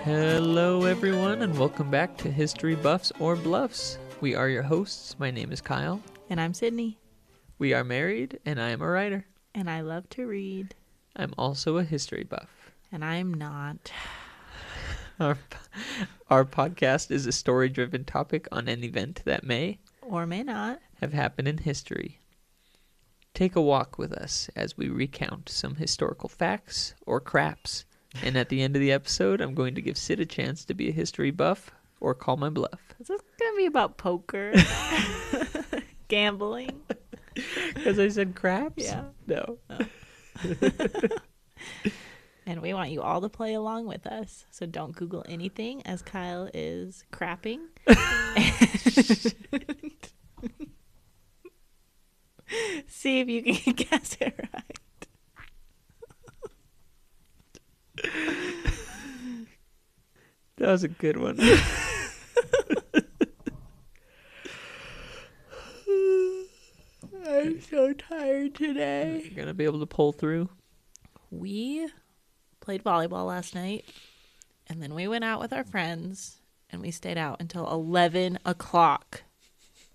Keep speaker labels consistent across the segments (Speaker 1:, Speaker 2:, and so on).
Speaker 1: Hello, everyone, and welcome back to History Buffs or Bluffs. We are your hosts. My name is Kyle.
Speaker 2: And I'm Sydney.
Speaker 1: We are married, and I am a writer.
Speaker 2: And I love to read.
Speaker 1: I'm also a history buff.
Speaker 2: And I'm not.
Speaker 1: Our podcast is a story-driven topic on an event that may
Speaker 2: or may not
Speaker 1: have happened in history. Take a walk with us as we recount some historical facts or craps. And at the end of the episode, I'm going to give Sid a chance to be a history buff or call my bluff.
Speaker 2: Is this going to be about poker? Gambling?
Speaker 1: Because I said craps?
Speaker 2: Yeah.
Speaker 1: No.
Speaker 2: And we want you all to play along with us. So don't Google anything as Kyle is crapping. See if you can guess it right.
Speaker 1: That was a good one.
Speaker 2: I'm so tired today.
Speaker 1: You're going to be able to pull through?
Speaker 2: We played volleyball last night, and then we went out with our friends, and we stayed out until 11 o'clock.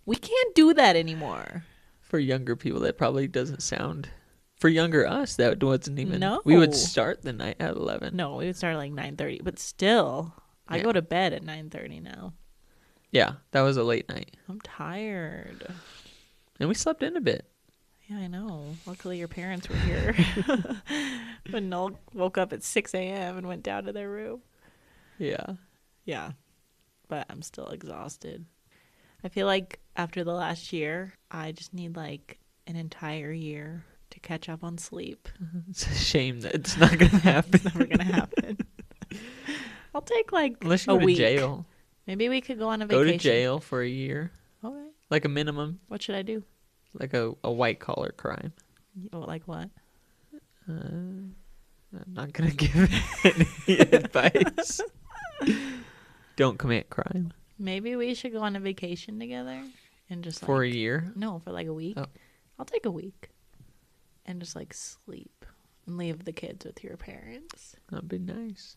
Speaker 2: We can't do that anymore.
Speaker 1: For younger people, that probably doesn't sound... For younger us, that wasn't even...
Speaker 2: No.
Speaker 1: We would start the night at 11.
Speaker 2: No, we would start at like 9:30, but still, I go to bed at 9:30 now.
Speaker 1: Yeah, that was a late night.
Speaker 2: I'm tired.
Speaker 1: And we slept in a bit.
Speaker 2: Yeah, I know. Luckily, your parents were here. But Noel woke up at 6 a.m. and went down to their room.
Speaker 1: Yeah.
Speaker 2: Yeah, but I'm still exhausted. I feel like after the last year, I just need like an entire year to catch up on sleep.
Speaker 1: It's a shame that it's not going to happen.
Speaker 2: It's never going to happen. I'll take like
Speaker 1: Unless you
Speaker 2: a
Speaker 1: go
Speaker 2: week.
Speaker 1: to jail.
Speaker 2: Maybe we could go on a vacation.
Speaker 1: Go to jail for a year.
Speaker 2: Okay.
Speaker 1: Like a minimum.
Speaker 2: What should I do?
Speaker 1: Like a white-collar crime.
Speaker 2: Oh, like what?
Speaker 1: I'm not going to give any advice. Don't commit crime.
Speaker 2: Maybe we should go on a vacation together and just
Speaker 1: For a year?
Speaker 2: No, for like a week.
Speaker 1: Oh.
Speaker 2: I'll take a week and just like sleep and leave the kids with your parents.
Speaker 1: That'd be nice.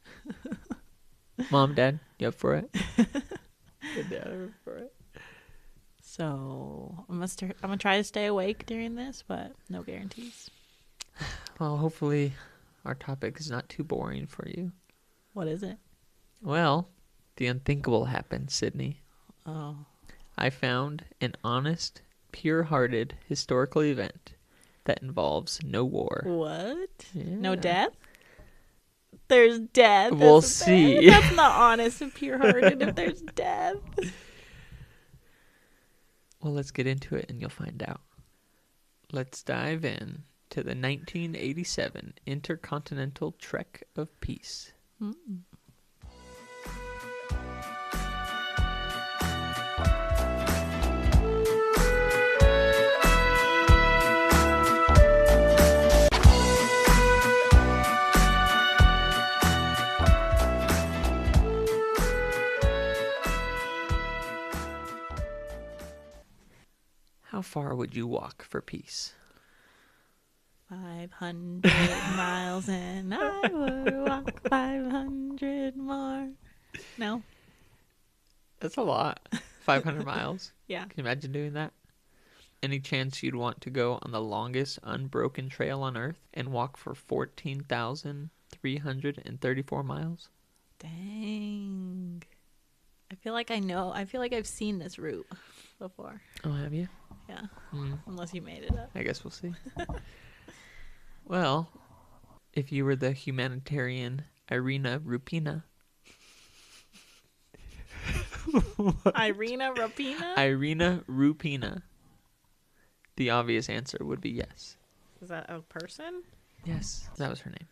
Speaker 1: Mom, Dad, you up for it? Good dad, I'm up for it.
Speaker 2: So I'm gonna try to stay awake during this, but no guarantees.
Speaker 1: Well, hopefully our topic is not too boring for you.
Speaker 2: What is it?
Speaker 1: Well, the unthinkable happened, Sydney.
Speaker 2: Oh.
Speaker 1: I found an honest, pure-hearted historical event that involves no war.
Speaker 2: What?
Speaker 1: Yeah.
Speaker 2: No death? There's death.
Speaker 1: We'll see.
Speaker 2: That's not honest and pure-hearted if there's death.
Speaker 1: Well, let's get into it and you'll find out. Let's dive in to the 1987 Intercontinental Trek of Peace. How far would you walk for peace?
Speaker 2: 500 miles and I would walk 500 more. No?
Speaker 1: That's a lot. 500 miles.
Speaker 2: Yeah.
Speaker 1: Can you imagine doing that? Any chance you'd want to go on the longest unbroken trail on Earth and walk for 14,334 miles?
Speaker 2: Dang. I feel like I know. I feel like I've seen this route before.
Speaker 1: Oh, have you?
Speaker 2: Yeah. Unless you made it up.
Speaker 1: I guess we'll see. Well, if you were the humanitarian Irina Rupena.
Speaker 2: Irina Rupena?
Speaker 1: Irina Rupena. The obvious answer would be yes.
Speaker 2: Is that a person?
Speaker 1: Yes, that was her name.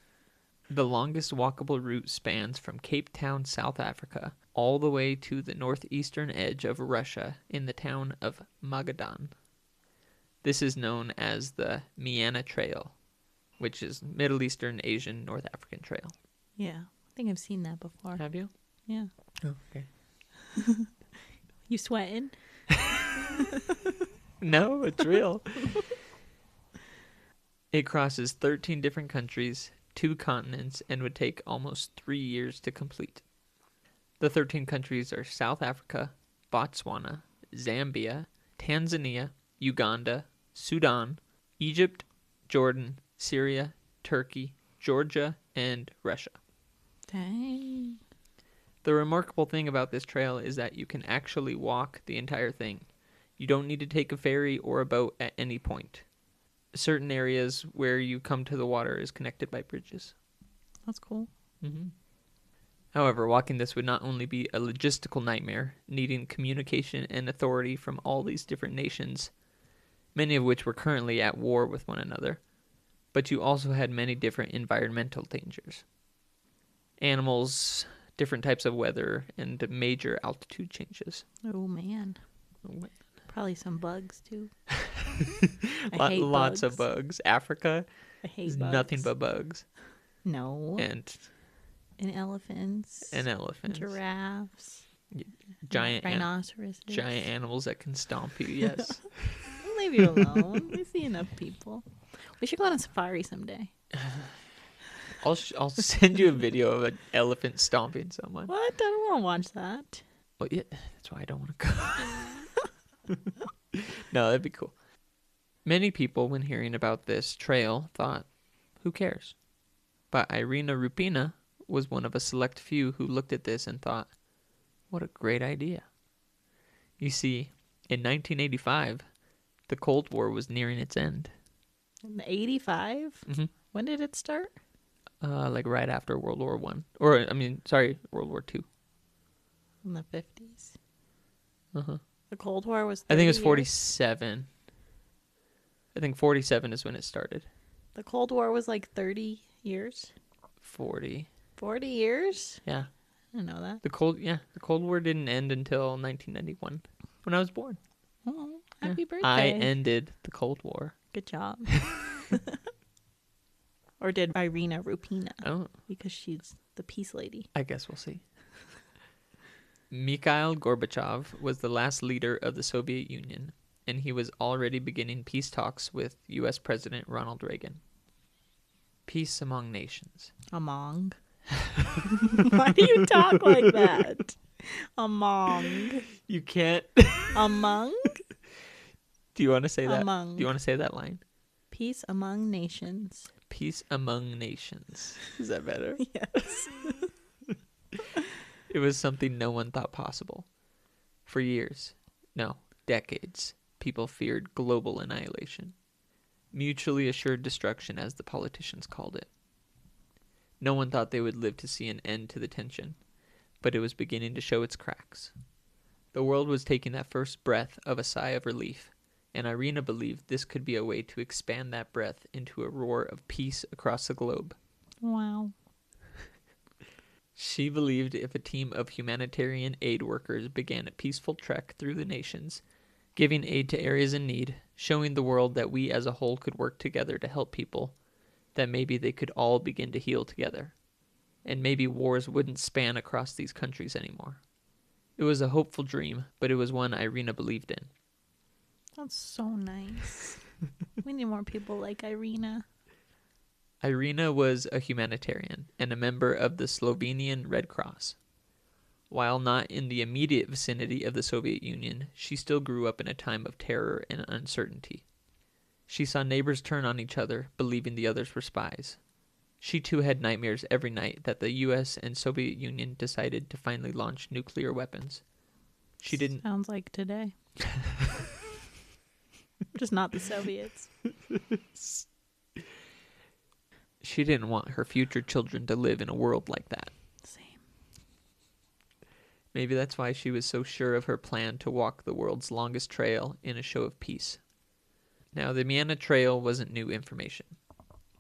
Speaker 1: The longest walkable route spans from Cape Town, South Africa, all the way to the northeastern edge of Russia in the town of Magadan. This is known as the MEANA Trail, which is Middle Eastern, Asian, North African Trail.
Speaker 2: Yeah. I think I've seen that before.
Speaker 1: Have you?
Speaker 2: Yeah.
Speaker 1: Oh, okay.
Speaker 2: You sweating?
Speaker 1: No, it's real. It crosses 13 different countries, 2 continents, and would take almost 3 years to complete. The 13 countries are South Africa, Botswana, Zambia, Tanzania, Uganda, Sudan, Egypt, Jordan, Syria, Turkey, Georgia, and Russia.
Speaker 2: Dang.
Speaker 1: The remarkable thing about this trail is that you can actually walk the entire thing. You don't need to take a ferry or a boat at any point. Certain areas where you come to the water is connected by bridges.
Speaker 2: That's cool.
Speaker 1: Mm-hmm. However, walking this would not only be a logistical nightmare, needing communication and authority from all these different nations, many of which were currently at war with one another, but you also had many different environmental dangers. Animals, different types of weather, and major altitude changes.
Speaker 2: Oh, man. Probably some bugs, too.
Speaker 1: Lots of bugs. Africa
Speaker 2: I hate
Speaker 1: is
Speaker 2: bugs.
Speaker 1: nothing but bugs.
Speaker 2: No.
Speaker 1: And
Speaker 2: elephants. Giraffes.
Speaker 1: Giant
Speaker 2: rhinoceroses.
Speaker 1: Giant animals that can stomp you, yes.
Speaker 2: Leave you alone. We see enough people. We should go on a safari someday.
Speaker 1: I'll send you a video of an elephant stomping someone.
Speaker 2: What? I don't want to watch that.
Speaker 1: Well, yeah, that's why I don't want to go. No, that'd be cool. Many people, when hearing about this trail, thought, who cares? But Irina Rupena was one of a select few who looked at this and thought, what a great idea. You see, in 1985, the Cold War was nearing its end.
Speaker 2: In 85?
Speaker 1: Mm-hmm.
Speaker 2: When did it start?
Speaker 1: Like right after World War One, World War Two.
Speaker 2: In the 50s.
Speaker 1: Uh-huh.
Speaker 2: The Cold War was 30
Speaker 1: I think it was
Speaker 2: years?
Speaker 1: 47. I think 47 is when it started.
Speaker 2: The Cold War was like 30 years?
Speaker 1: 40.
Speaker 2: 40 years?
Speaker 1: Yeah.
Speaker 2: I didn't know that.
Speaker 1: The Cold War didn't end until 1991, when I was born.
Speaker 2: Oh, happy birthday.
Speaker 1: I ended the Cold War.
Speaker 2: Good job. Or did Irina Rupena?
Speaker 1: Oh,
Speaker 2: Because she's the peace lady.
Speaker 1: I guess we'll see. Mikhail Gorbachev was the last leader of the Soviet Union, and he was already beginning peace talks with U.S. President Ronald Reagan. Peace among nations.
Speaker 2: Among. Why do you talk like that? Among.
Speaker 1: You can't.
Speaker 2: Among?
Speaker 1: Do you want to say that?
Speaker 2: Among.
Speaker 1: Do you want to say that line?
Speaker 2: Peace among nations.
Speaker 1: Peace among nations. Is that better?
Speaker 2: Yes.
Speaker 1: It was something no one thought possible. For years, no, decades, people feared global annihilation. Mutually assured destruction, as the politicians called it. No one thought they would live to see an end to the tension, but it was beginning to show its cracks. The world was taking that first breath of a sigh of relief, and Irina believed this could be a way to expand that breath into a roar of peace across the globe.
Speaker 2: Wow.
Speaker 1: She believed if a team of humanitarian aid workers began a peaceful trek through the nations, giving aid to areas in need, showing the world that we as a whole could work together to help people, that maybe they could all begin to heal together. And maybe wars wouldn't span across these countries anymore. It was a hopeful dream, but it was one Irina believed in.
Speaker 2: That's so nice. We need more people like Irina.
Speaker 1: Irina was a humanitarian and a member of the Slovenian Red Cross. While not in the immediate vicinity of the Soviet Union, she still grew up in a time of terror and uncertainty. She saw neighbors turn on each other, believing the others were spies. She too had nightmares every night that the US and Soviet Union decided to finally launch nuclear weapons. She didn't...
Speaker 2: Sounds like today. Just not the Soviets.
Speaker 1: She didn't want her future children to live in a world like that.
Speaker 2: Same.
Speaker 1: Maybe that's why she was so sure of her plan to walk the world's longest trail in a show of peace. Now, the MEANA Trail wasn't new information.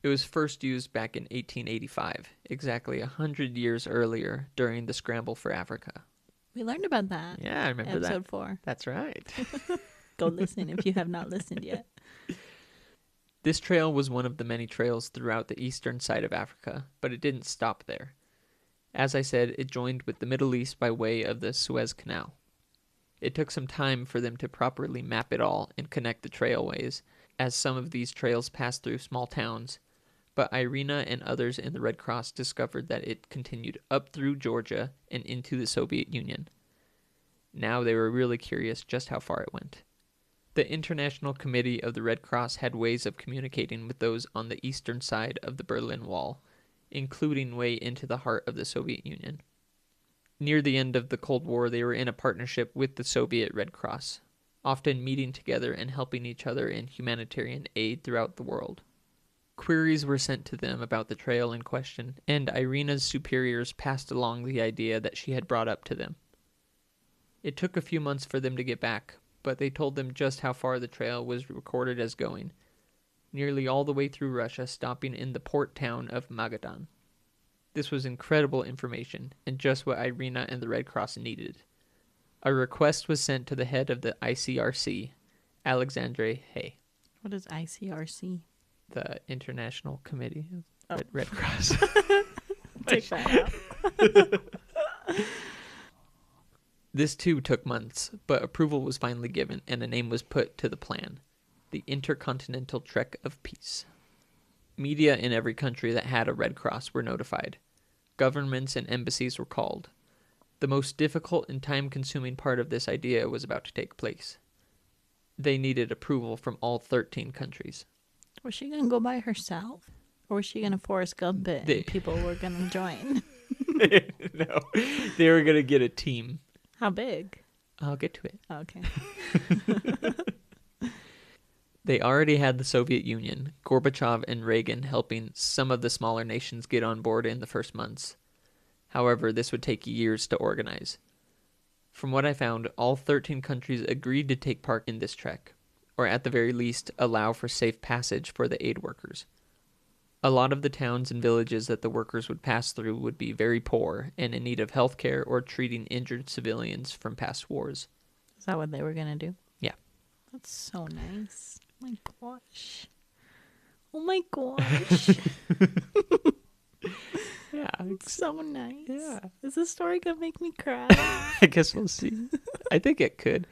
Speaker 1: It was first used back in 1885, exactly 100 years earlier during the scramble for Africa.
Speaker 2: We learned about that.
Speaker 1: Yeah, I remember that.
Speaker 2: Episode 4.
Speaker 1: That's right.
Speaker 2: Go listen if you have not listened yet.
Speaker 1: This trail was one of the many trails throughout the eastern side of Africa, but it didn't stop there. As I said, it joined with the Middle East by way of the Suez Canal. It took some time for them to properly map it all and connect the trailways, as some of these trails passed through small towns, But Irina and others in the Red Cross discovered that it continued up through Georgia and into the Soviet Union. Now they were really curious just how far it went. The International Committee of the Red Cross had ways of communicating with those on the eastern side of the Berlin Wall, including way into the heart of the Soviet Union. Near the end of the Cold War, they were in a partnership with the Soviet Red Cross, often meeting together and helping each other in humanitarian aid throughout the world. Queries were sent to them about the trail in question, and Irina's superiors passed along the idea that she had brought up to them. It took a few months for them to get back, but they told them just how far the trail was recorded as going, nearly all the way through Russia, stopping in the port town of Magadan. This was incredible information, and just what Irina and the Red Cross needed. A request was sent to the head of the ICRC, Alexandre Hay.
Speaker 2: What is ICRC?
Speaker 1: The International Committee of Red Cross.
Speaker 2: Take that out.
Speaker 1: This too took months, but approval was finally given and a name was put to the plan, the Intercontinental Trek of Peace. Media in every country that had a Red Cross were notified. Governments and embassies were called. The most difficult and time-consuming part of this idea was about to take place. They needed approval from all 13 countries.
Speaker 2: Was she going to go by herself? Or was she going to Forrest Gump it and people were going to join?
Speaker 1: No, they were going to get a team.
Speaker 2: How big?
Speaker 1: I'll get to it.
Speaker 2: Oh, okay.
Speaker 1: They already had the Soviet Union, Gorbachev and Reagan helping some of the smaller nations get on board in the first months. However, this would take years to organize. From what I found, all 13 countries agreed to take part in this trek, or at the very least, allow for safe passage for the aid workers. A lot of the towns and villages that the workers would pass through would be very poor and in need of health care or treating injured civilians from past wars.
Speaker 2: Is that what they were going to do?
Speaker 1: Yeah.
Speaker 2: That's so nice. Oh my gosh. Oh my gosh.
Speaker 1: Yeah.
Speaker 2: It's so nice.
Speaker 1: Yeah.
Speaker 2: Is this story going to make me cry?
Speaker 1: I guess we'll see. I think it could.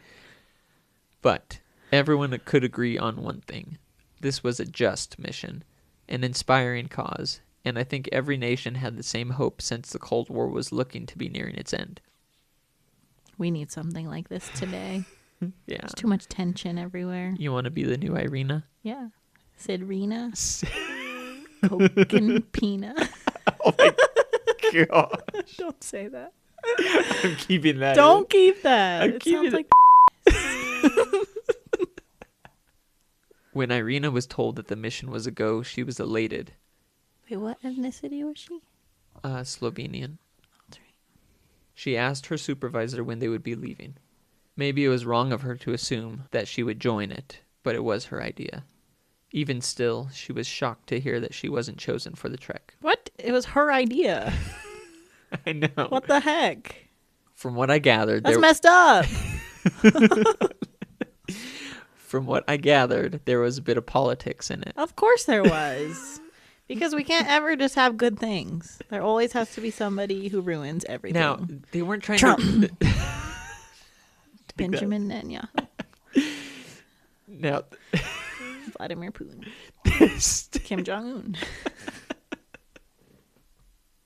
Speaker 1: But everyone could agree on one thing. This was a just mission, an inspiring cause, and I think every nation had the same hope since the Cold War was looking to be nearing its end.
Speaker 2: We need something like this today.
Speaker 1: Yeah.
Speaker 2: There's too much tension everywhere.
Speaker 1: You want to be the new Irina?
Speaker 2: Yeah. Sidrina. Coke and Pina.
Speaker 1: Oh my gosh.
Speaker 2: Don't say that.
Speaker 1: I'm keeping that.
Speaker 2: Don't keep that.
Speaker 1: I'm
Speaker 2: It
Speaker 1: keeping
Speaker 2: sounds like
Speaker 1: When Irina was told that the mission was a go, she was elated.
Speaker 2: Wait, what ethnicity was she?
Speaker 1: Slovenian.
Speaker 2: That's right.
Speaker 1: She asked her supervisor when they would be leaving. Maybe it was wrong of her to assume that she would join it, but it was her idea. Even still, she was shocked to hear that she wasn't chosen for the trek.
Speaker 2: What? It was her idea.
Speaker 1: I know.
Speaker 2: What the heck?
Speaker 1: From what I gathered,
Speaker 2: That's messed up.
Speaker 1: From what I gathered, there was a bit of politics in it.
Speaker 2: Of course there was. Because we can't ever just have good things. There always has to be somebody who ruins everything.
Speaker 1: Now, they weren't trying
Speaker 2: Trump.
Speaker 1: to...
Speaker 2: Benjamin Netanyahu.
Speaker 1: Now...
Speaker 2: Vladimir Putin. Kim Jong-un.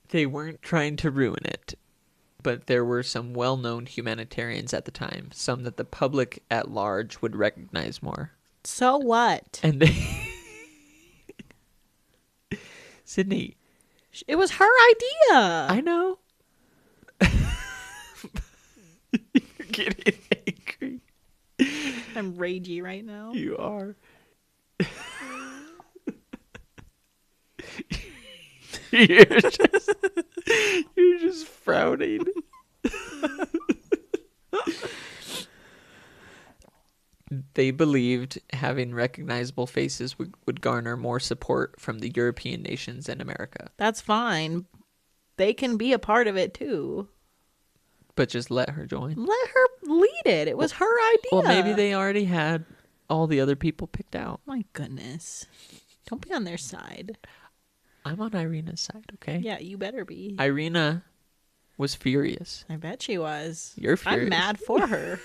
Speaker 1: They weren't trying to ruin it, but there were some well-known humanitarians at the time, some that the public at large would recognize more.
Speaker 2: So what?
Speaker 1: And they... Sydney.
Speaker 2: It was her idea.
Speaker 1: I know. You're getting angry.
Speaker 2: I'm ragey right now.
Speaker 1: You are. You're just frowning. They believed having recognizable faces would garner more support from the European nations and America.
Speaker 2: That's fine. They can be a part of it too.
Speaker 1: But just let her join.
Speaker 2: Let her lead it. It was her idea.
Speaker 1: Well, maybe they already had all the other people picked out.
Speaker 2: My goodness. Don't be on their side.
Speaker 1: I'm on Irina's side, okay?
Speaker 2: Yeah, you better be.
Speaker 1: Irina was furious.
Speaker 2: I bet she was.
Speaker 1: You're furious.
Speaker 2: I'm mad for her.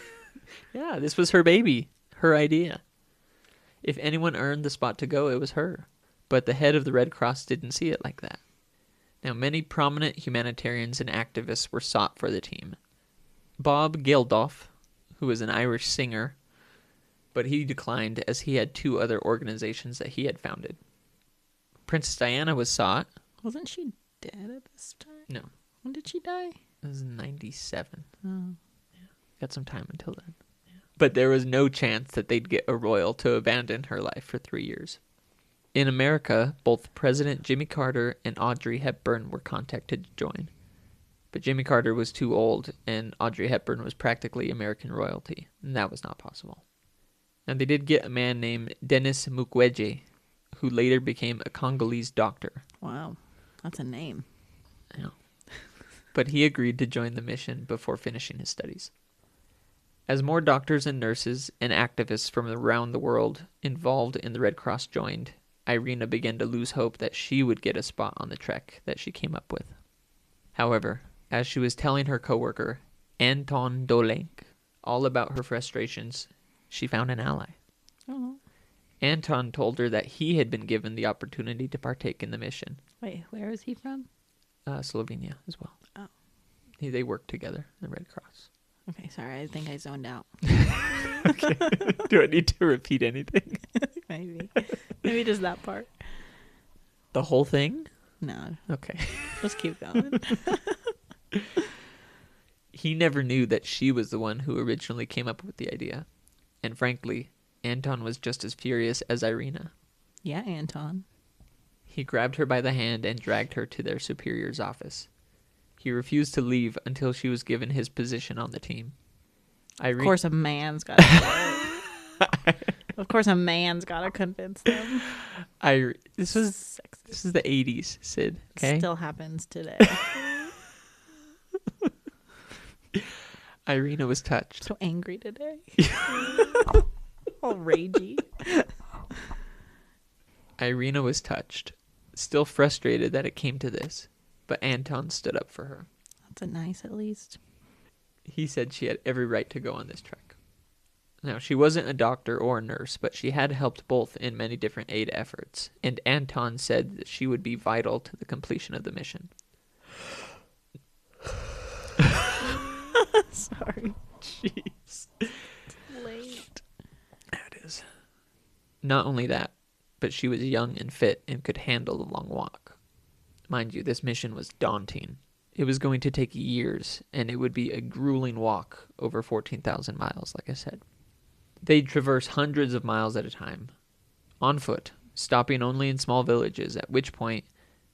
Speaker 1: Yeah, this was her baby. Her idea. If anyone earned the spot to go, it was her. But the head of the Red Cross didn't see it like that. Now, many prominent humanitarians and activists were sought for the team. Bob Geldof, who was an Irish singer, but he declined as he had 2 other organizations that he had founded. Princess Diana was sought.
Speaker 2: Wasn't she dead at this time?
Speaker 1: No.
Speaker 2: When did she die?
Speaker 1: It was 97.
Speaker 2: Oh.
Speaker 1: Got some time until then. Yeah. But there was no chance that they'd get a royal to abandon her life for 3 years. In America, both President Jimmy Carter and Audrey Hepburn were contacted to join. But Jimmy Carter was too old, and Audrey Hepburn was practically American royalty, and that was not possible. And they did get a man named Denis Mukwege, who later became a Congolese doctor.
Speaker 2: Wow. That's a name.
Speaker 1: Yeah. But he agreed to join the mission before finishing his studies. As more doctors and nurses and activists from around the world involved in the Red Cross joined, Irina began to lose hope that she would get a spot on the trek that she came up with. However, as she was telling her coworker, Anton Dolenk, all about her frustrations, she found an ally.
Speaker 2: Oh.
Speaker 1: Anton told her that he had been given the opportunity to partake in the mission.
Speaker 2: Wait, where is he from?
Speaker 1: Slovenia as well.
Speaker 2: Oh.
Speaker 1: They worked together, the Red Cross.
Speaker 2: Okay, sorry. I think I zoned out.
Speaker 1: Okay. Do I need to repeat anything?
Speaker 2: Maybe. Maybe just that part.
Speaker 1: The whole thing?
Speaker 2: No.
Speaker 1: Okay.
Speaker 2: Just keep going.
Speaker 1: He never knew that she was the one who originally came up with the idea. And frankly, Anton was just as furious as Irina.
Speaker 2: Yeah, Anton.
Speaker 1: He grabbed her by the hand and dragged her to their superior's office. He refused to leave until she was given his position on the team.
Speaker 2: Of course a man's got to do it. Of course a man's got to convince them.
Speaker 1: This is the 80s, Sid. Okay?
Speaker 2: Still happens today.
Speaker 1: Irina was touched.
Speaker 2: So angry today. All ragey.
Speaker 1: Irina was touched, still frustrated that it came to this, but Anton stood up for her.
Speaker 2: That's a nice at least.
Speaker 1: He said she had every right to go on this trek. Now, she wasn't a doctor or a nurse, but she had helped both in many different aid efforts, and Anton said that she would be vital to the completion of the mission.
Speaker 2: Sorry.
Speaker 1: Jeez.
Speaker 2: It's late.
Speaker 1: It is. Not only that, but she was young and fit and could handle the long walk. Mind you, this mission was daunting. It was going to take years, and it would be a grueling walk over 14,000 miles, like I said. They'd traverse hundreds of miles at a time, on foot, stopping only in small villages, at which point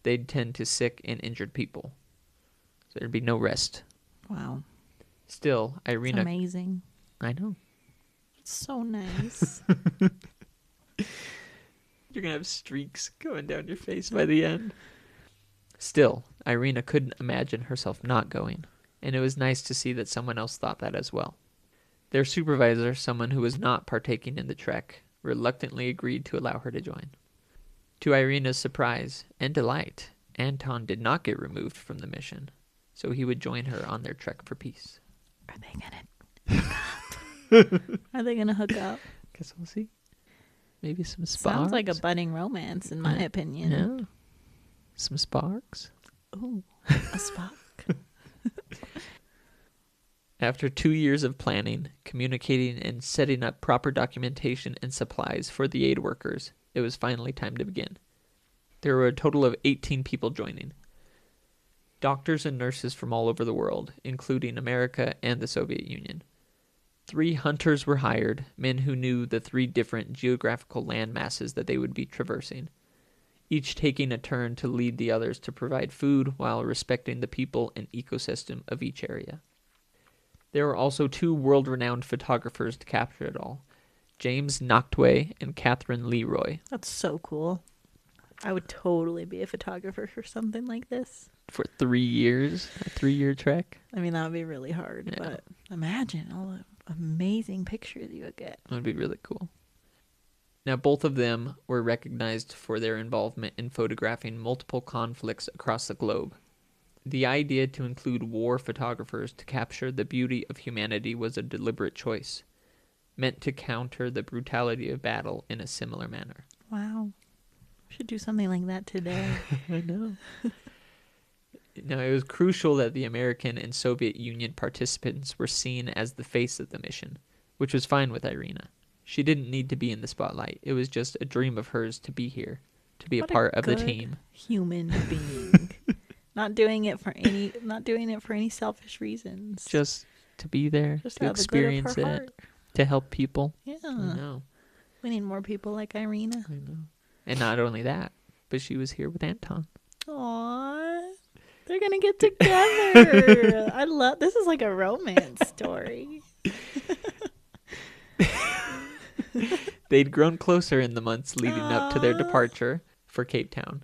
Speaker 1: they'd tend to sick and injured people. So there'd be no rest.
Speaker 2: Wow.
Speaker 1: Still, Irina...
Speaker 2: It's amazing.
Speaker 1: I know.
Speaker 2: It's so nice.
Speaker 1: You're going to have streaks going down your face by the end. Still, Irina couldn't imagine herself not going, and it was nice to see that someone else thought that as well. Their supervisor, someone who was not partaking in the trek, reluctantly agreed to allow her to join. To Irina's surprise and delight, Anton did not get removed from the mission, so he would join her on their trek for peace.
Speaker 2: Are they gonna hook up? Are they gonna hook up?
Speaker 1: Guess we'll see. Maybe some sparks.
Speaker 2: Sounds like a budding romance, in my opinion.
Speaker 1: Yeah. Some sparks.
Speaker 2: Ooh, a spark.
Speaker 1: After 2 years of planning, communicating, and setting up proper documentation and supplies for the aid workers, it was finally time to begin. There were a total of 18 people joining. Doctors and nurses from all over the world, including America and the Soviet Union. 3 hunters were hired, men who knew the 3 different geographical land masses that they would be traversing, each taking a turn to lead the others to provide food while respecting the people and ecosystem of each area. There were also 2 world-renowned photographers to capture it all, James Nachtwey and Catherine Leroy.
Speaker 2: That's so cool. I would totally be a photographer for something like this.
Speaker 1: For 3 years, a 3-year trek.
Speaker 2: I mean, that would be really hard,
Speaker 1: Yeah.
Speaker 2: but imagine all the amazing pictures you would get.
Speaker 1: It would be really cool. Now, both of them were recognized for their involvement in photographing multiple conflicts across the globe. The idea to include war photographers to capture the beauty of humanity was a deliberate choice, meant to counter the brutality of battle in a similar manner.
Speaker 2: Wow. Should do something like that today.
Speaker 1: I know. No, it was crucial that the American and Soviet Union participants were seen as the face of the mission, which was fine with Irina. She didn't need to be in the spotlight. It was just a dream of hers to be here, to be a part of the team.
Speaker 2: Human being. Not doing it for any selfish reasons.
Speaker 1: Just to be there,
Speaker 2: Just
Speaker 1: to experience it,
Speaker 2: heart.
Speaker 1: to help people.
Speaker 2: Yeah.
Speaker 1: I know.
Speaker 2: We need more people like Irina.
Speaker 1: I know. And not only that, but she was here with Anton.
Speaker 2: Aww. They're gonna get together. I love this is like a romance story.
Speaker 1: They'd grown closer in the months leading up to their departure for Cape Town.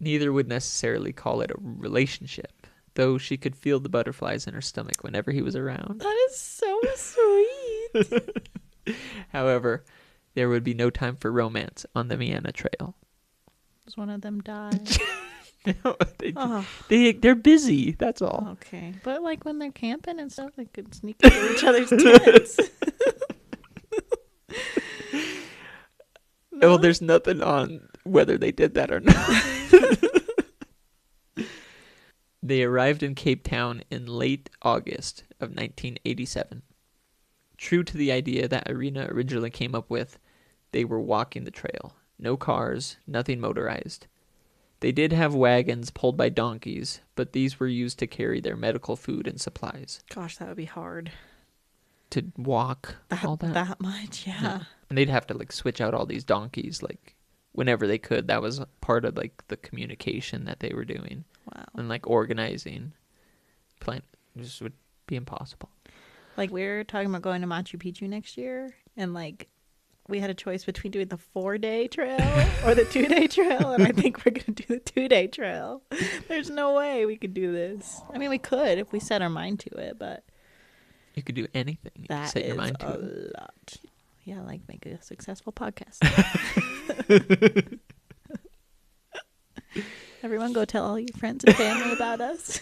Speaker 1: Neither would necessarily call it a relationship, though she could feel the butterflies in her stomach whenever he was around.
Speaker 2: That is so sweet.
Speaker 1: However, there would be no time for romance on the MEANA Trail.
Speaker 2: Does one of them die?
Speaker 1: No, they're busy, that's all.
Speaker 2: Okay. But like when they're camping and stuff, they could sneak into each other's tents.
Speaker 1: No? Well, there's nothing on whether they did that or not. They arrived in Cape Town in late August of 1987. True to the idea that Irina originally came up with, they were walking the trail. No cars, nothing motorized. They did have wagons pulled by donkeys, but these were used to carry their medical food and supplies.
Speaker 2: Gosh, that would be hard.
Speaker 1: To walk all that?
Speaker 2: That much, yeah.
Speaker 1: And they'd have to like switch out all these donkeys like whenever they could. That was part of like the communication that they were doing.
Speaker 2: Wow.
Speaker 1: And like organizing. This would be impossible.
Speaker 2: Like we're talking about going to Machu Picchu next year, and like we had a choice between doing the 4-day trail or the 2-day trail, and I think we're going to do the 2-day trail. There's no way we could do this. I mean, we could if we set our mind to it, but
Speaker 1: You could do anything. You
Speaker 2: that
Speaker 1: set your
Speaker 2: is
Speaker 1: mind to
Speaker 2: a
Speaker 1: it.
Speaker 2: lot. Yeah, like make a successful podcast. Everyone go tell all your friends and family about us.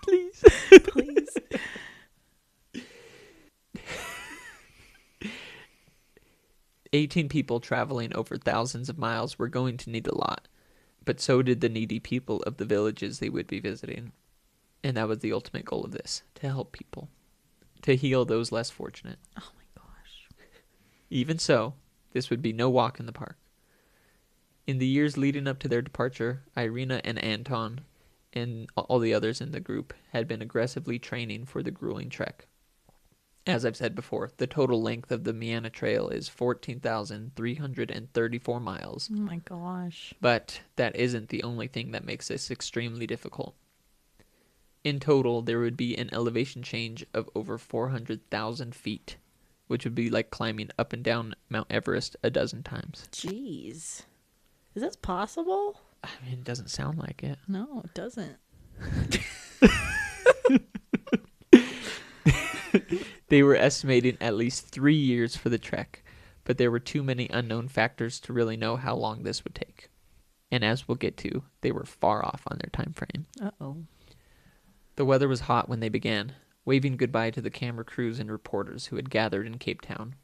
Speaker 1: Please.
Speaker 2: Please.
Speaker 1: "18 people traveling over thousands of miles were going to need a lot, but so did the needy people of the villages they would be visiting. And that was the ultimate goal of this, to help people, to heal those less fortunate.
Speaker 2: Oh my gosh.
Speaker 1: Even so, this would be no walk in the park. In the years leading up to their departure, Irina and Anton and all the others in the group had been aggressively training for the grueling trek. As I've said before, the total length of the MEANA Trail is 14,334 miles.
Speaker 2: Oh my gosh.
Speaker 1: But that isn't the only thing that makes this extremely difficult. In total, there would be an elevation change of over 400,000 feet, which would be like climbing up and down Mount Everest a dozen times.
Speaker 2: Jeez. Is this possible?
Speaker 1: I mean, it doesn't sound like it.
Speaker 2: No, it doesn't.
Speaker 1: They were estimating at least 3 years for the trek, but there were too many unknown factors to really know how long this would take. And as we'll get to, they were far off on their time frame.
Speaker 2: Uh-oh.
Speaker 1: The weather was hot when they began, waving goodbye to the camera crews and reporters who had gathered in Cape Town.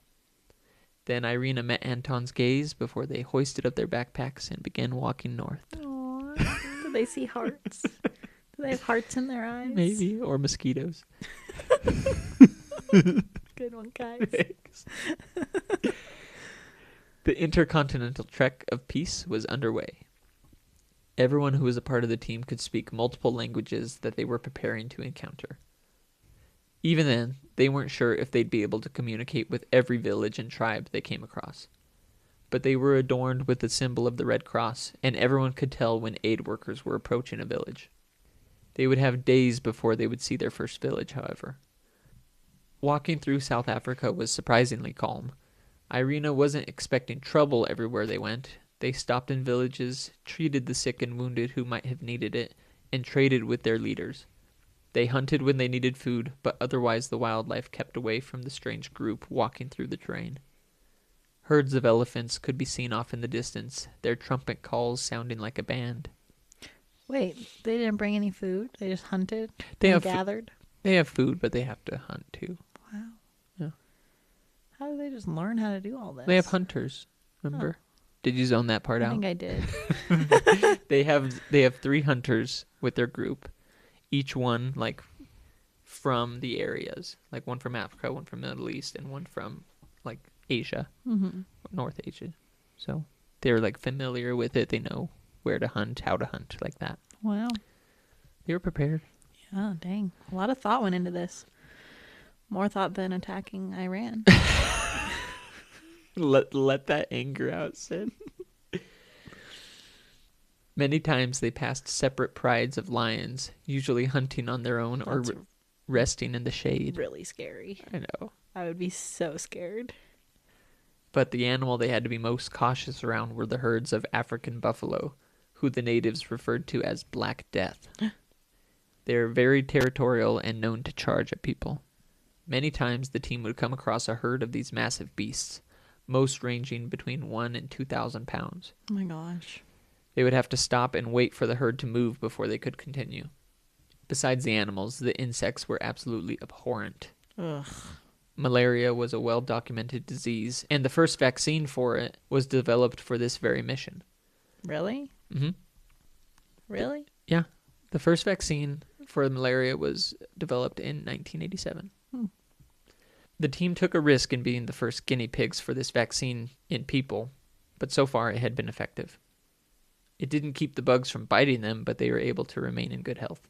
Speaker 1: Then Irina met Anton's gaze before they hoisted up their backpacks and began walking north.
Speaker 2: Aww. Do they see hearts? Do they have hearts in their eyes?
Speaker 1: Maybe, or mosquitoes.
Speaker 2: Good one, guys.
Speaker 1: Thanks. The Intercontinental Trek of Peace was underway. Everyone who was a part of the team could speak multiple languages that they were preparing to encounter. Even then, they weren't sure if they'd be able to communicate with every village and tribe they came across. But they were adorned with the symbol of the Red Cross, and everyone could tell when aid workers were approaching a village. They would have days before they would see their first village, however. Walking through South Africa was surprisingly calm. Irina wasn't expecting trouble everywhere they went. They stopped in villages, treated the sick and wounded who might have needed it, and traded with their leaders. They hunted when they needed food, but otherwise the wildlife kept away from the strange group walking through the terrain. Herds of elephants could be seen off in the distance, their trumpet calls sounding like a band.
Speaker 2: Wait, they didn't bring any food? They just hunted
Speaker 1: They
Speaker 2: and
Speaker 1: have
Speaker 2: gathered?
Speaker 1: They have food, but they have to hunt too.
Speaker 2: Wow.
Speaker 1: Yeah.
Speaker 2: How do they just learn how to do all this?
Speaker 1: They have hunters. Remember? Did you zone that part
Speaker 2: I
Speaker 1: out?
Speaker 2: think I did.
Speaker 1: They have 3 hunters with their group, each one like from the areas, like one from Africa, one from Middle East, and one from like Asia, North Asia. So they're like familiar with it. They know where to hunt, how to hunt, like that.
Speaker 2: Wow.
Speaker 1: They were prepared.
Speaker 2: Yeah, dang. A lot of thought went into this. More thought than attacking Iran.
Speaker 1: Let that anger out, Sid. Many times they passed separate prides of lions, usually hunting on their own or resting in the shade.
Speaker 2: Really scary.
Speaker 1: I know.
Speaker 2: I would be so scared.
Speaker 1: But the animal they had to be most cautious around were the herds of African buffalo, who the natives referred to as Black Death. They are very territorial and known to charge at people. Many times the team would come across a herd of these massive beasts, most ranging between 1 and 2,000 pounds.
Speaker 2: Oh my gosh.
Speaker 1: They would have to stop and wait for the herd to move before they could continue. Besides the animals, the insects were absolutely abhorrent.
Speaker 2: Ugh.
Speaker 1: Malaria was a well-documented disease, and the first vaccine for it was developed for this very mission.
Speaker 2: Really?
Speaker 1: Mm-hmm.
Speaker 2: Really?
Speaker 1: Yeah. The first vaccine for malaria was developed in 1987. The team took a risk in being the first guinea pigs for this vaccine in people, but so far it had been effective. It didn't keep the bugs from biting them, but they were able to remain in good health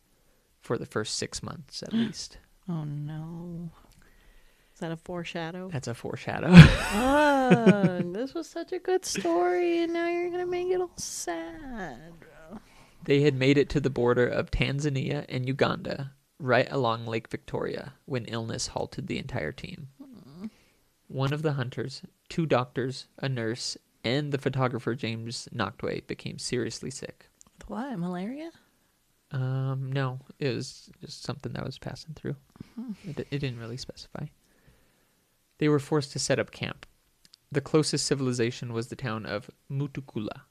Speaker 1: for the first 6 months at least.
Speaker 2: Oh no. Is that a foreshadow?
Speaker 1: That's a foreshadow.
Speaker 2: This was such a good story, and now you're going to make it all sad.
Speaker 1: They had made it to the border of Tanzania and Uganda, right along Lake Victoria, when illness halted the entire team. One of the hunters, 2 doctors, a nurse, and the photographer James Noctway became seriously sick.
Speaker 2: With what? Malaria?
Speaker 1: No, it was just something that was passing through. It didn't really specify. They were forced to set up camp. The closest civilization was the town of Mutukula.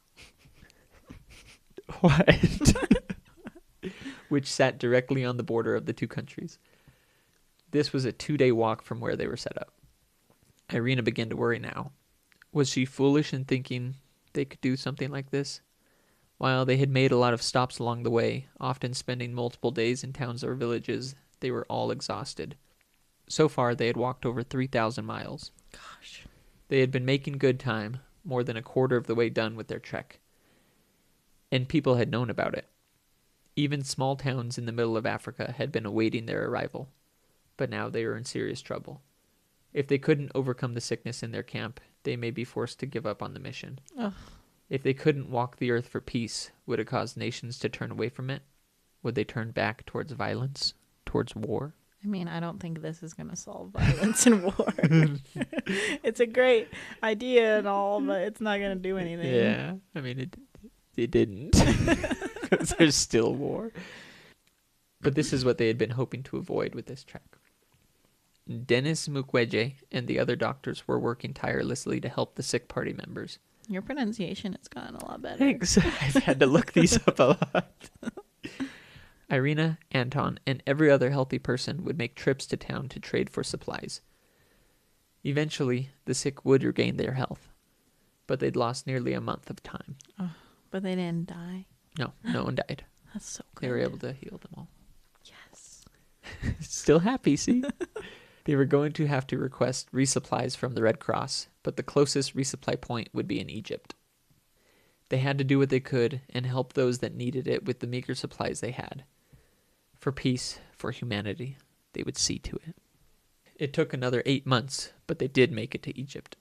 Speaker 1: What? Which sat directly on the border of the 2 countries. This was a 2-day walk from where they were set up. Irina began to worry now. Was she foolish in thinking they could do something like this? While they had made a lot of stops along the way, often spending multiple days in towns or villages, they were all exhausted. So far, they had walked over 3,000 miles.
Speaker 2: Gosh.
Speaker 1: They had been making good time, more than a quarter of the way done with their trek. And people had known about it. Even small towns in the middle of Africa had been awaiting their arrival. But now they were in serious trouble. If they couldn't overcome the sickness in their camp, they may be forced to give up on the mission.
Speaker 2: Ugh.
Speaker 1: If they couldn't walk the earth for peace, would it cause nations to turn away from it? Would they turn back towards violence, towards war?
Speaker 2: I mean, I don't think this is going to solve violence and war. It's a great idea and all, but it's not going to do anything.
Speaker 1: Yeah, I mean, it didn't. Because there's still war. But this is what they had been hoping to avoid with this trek. Dennis Mukwege and the other doctors were working tirelessly to help the sick party members.
Speaker 2: Your pronunciation has gotten a lot better.
Speaker 1: Thanks. I've had to look these up a lot. Irina, Anton, and every other healthy person would make trips to town to trade for supplies. Eventually, the sick would regain their health, but they'd lost nearly a month of time.
Speaker 2: Oh, but they didn't die.
Speaker 1: No one died.
Speaker 2: That's so good.
Speaker 1: They were able to heal them all.
Speaker 2: Yes.
Speaker 1: Still happy, see? They were going to have to request resupplies from the Red Cross, but the closest resupply point would be in Egypt. They had to do what they could and help those that needed it with the meager supplies they had. For peace, for humanity, they would see to it. It took another 8 months, but they did make it to Egypt.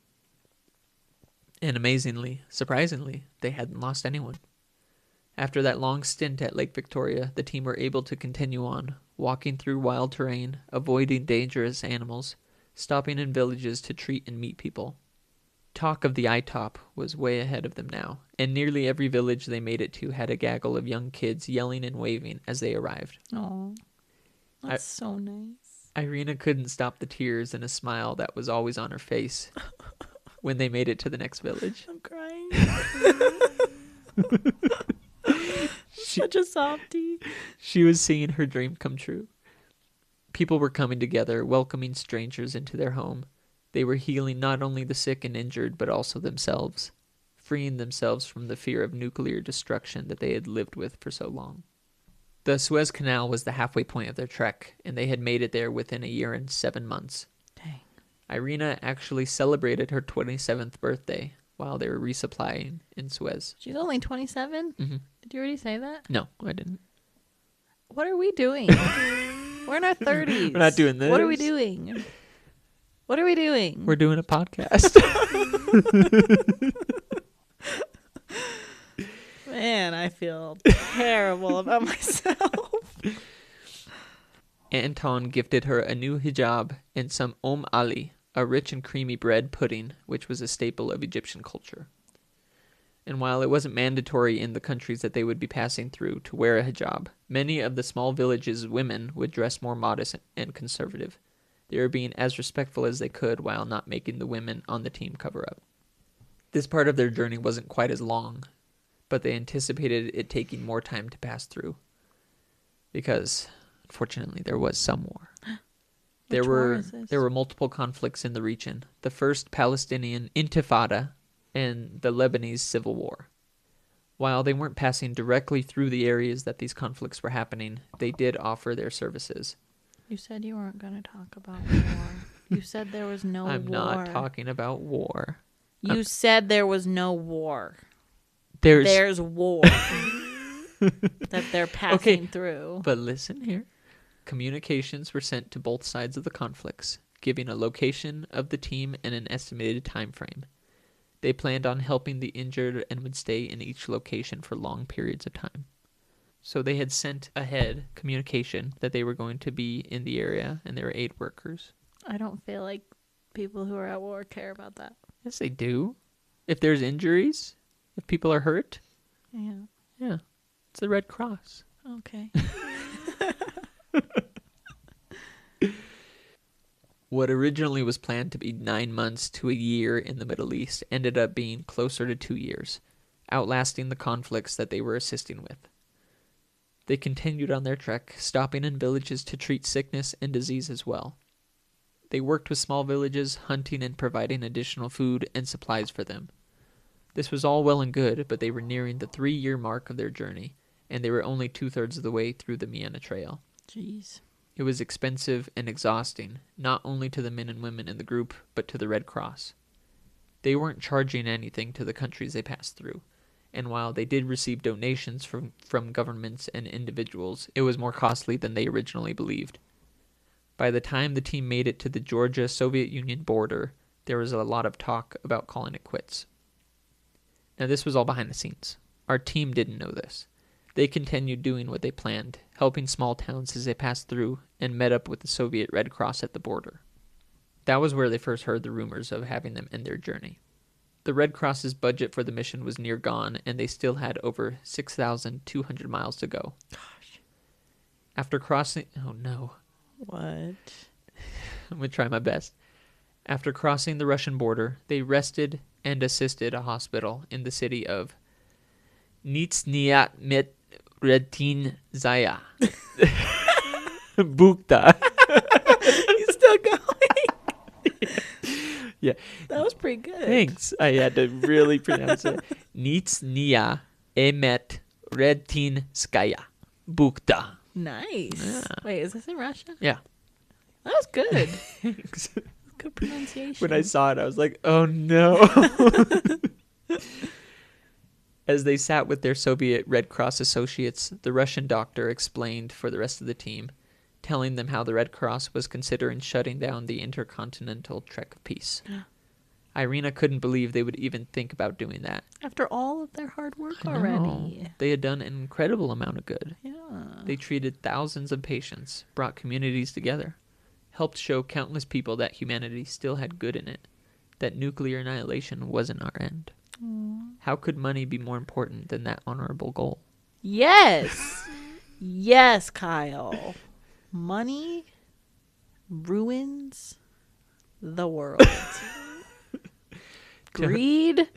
Speaker 1: And amazingly, surprisingly, they hadn't lost anyone. After that long stint at Lake Victoria, the team were able to continue on, walking through wild terrain, avoiding dangerous animals, stopping in villages to treat and meet people. Talk of the I-Top was way ahead of them now, and nearly every village they made it to had a gaggle of young kids yelling and waving as they arrived.
Speaker 2: Oh, that's so nice.
Speaker 1: Irina couldn't stop the tears and a smile that was always on her face when they made it to the next village.
Speaker 2: I'm crying. Such a softie.
Speaker 1: She was seeing her dream come true. People were coming together, welcoming strangers into their home. They were healing not only the sick and injured, but also themselves, freeing themselves from the fear of nuclear destruction that they had lived with for so long. The Suez Canal was the halfway point of their trek, and they had made it there within a year and 7 months.
Speaker 2: Dang.
Speaker 1: Irina actually celebrated her 27th birthday while they were resupplying in Suez.
Speaker 2: She's only 27?
Speaker 1: Mm-hmm.
Speaker 2: Did you already say that?
Speaker 1: No, I didn't.
Speaker 2: What are we doing? We're in our 30s.
Speaker 1: We're not doing this.
Speaker 2: What are we doing? What are we doing?
Speaker 1: We're doing a podcast.
Speaker 2: Man, I feel terrible about myself.
Speaker 1: Anton gifted her a new hijab and some ali, a rich and creamy bread pudding, which was a staple of Egyptian culture. And while it wasn't mandatory in the countries that they would be passing through to wear a hijab, many of the small villages' women would dress more modest and conservative. They were being as respectful as they could while not making the women on the team cover up. This part of their journey wasn't quite as long, but they anticipated it taking more time to pass through. Because, unfortunately, there was some war. There were multiple conflicts in the region. The first Palestinian Intifada and the Lebanese Civil War. While they weren't passing directly through the areas that these conflicts were happening, they did offer their services.
Speaker 2: You said you weren't going to talk about war. You said there was no war.
Speaker 1: I'm not talking about war.
Speaker 2: You said there was no war.
Speaker 1: There's
Speaker 2: war that they're passing through.
Speaker 1: But listen here. Communications were sent to both sides of the conflicts, giving a location of the team and an estimated time frame. They planned on helping the injured and would stay in each location for long periods of time. So they had sent ahead communication that they were going to be in the area and they were aid workers.
Speaker 2: I don't feel like people who are at war care about that.
Speaker 1: Yes, they do. If there's injuries, if people are hurt.
Speaker 2: Yeah.
Speaker 1: Yeah. It's the Red Cross.
Speaker 2: Okay.
Speaker 1: What originally was planned to be 9 months to a year in the Middle East ended up being closer to 2 years, outlasting the conflicts that they were assisting with. They continued on their trek, stopping in villages to treat sickness and disease as well. They worked with small villages, hunting and providing additional food and supplies for them. This was all well and good, but they were nearing the 3-year mark of their journey, and they were only 2/3 of the way through the MEANA Trail.
Speaker 2: Jeez.
Speaker 1: It was expensive and exhausting, not only to the men and women in the group, but to the Red Cross. They weren't charging anything to the countries they passed through, and while they did receive donations from governments and individuals, it was more costly than they originally believed. By the time the team made it to the Georgia-Soviet Union border, there was a lot of talk about calling it quits. Now, this was all behind the scenes. Our team didn't know this. They continued doing what they planned, helping small towns as they passed through, and met up with the Soviet Red Cross at the border. That was where they first heard the rumors of having them end their journey. The Red Cross's budget for the mission was near gone, and they still had over 6,200 miles to go.
Speaker 2: Gosh.
Speaker 1: After crossing... Oh, no.
Speaker 2: What?
Speaker 1: I'm going to try my best. After crossing the Russian border, they rested and assisted a hospital in the city of Nizhny Zaya. Bukta.
Speaker 2: You still going?
Speaker 1: Yeah.
Speaker 2: That was pretty good.
Speaker 1: Thanks. I had to really pronounce it. Nizhny Redtinskaya. Bukta.
Speaker 2: Nice.
Speaker 1: Yeah.
Speaker 2: Wait, is this in Russia?
Speaker 1: Yeah.
Speaker 2: That was good.
Speaker 1: Thanks.
Speaker 2: Good pronunciation.
Speaker 1: When I saw it, I was like, oh no. As they sat with their Soviet Red Cross associates, the Russian doctor explained for the rest of the team, telling them how the Red Cross was considering shutting down the Intercontinental Trek of Peace. Irina couldn't believe they would even think about doing that.
Speaker 2: After all of their hard work
Speaker 1: I know.
Speaker 2: already.
Speaker 1: They had done an incredible amount of good.
Speaker 2: Yeah.
Speaker 1: They treated thousands of patients, brought communities together, helped show countless people that humanity still had good in it, that nuclear annihilation wasn't our end. How could money be more important than that honorable goal?
Speaker 2: Yes. Yes, Kyle. Money ruins the world. Greed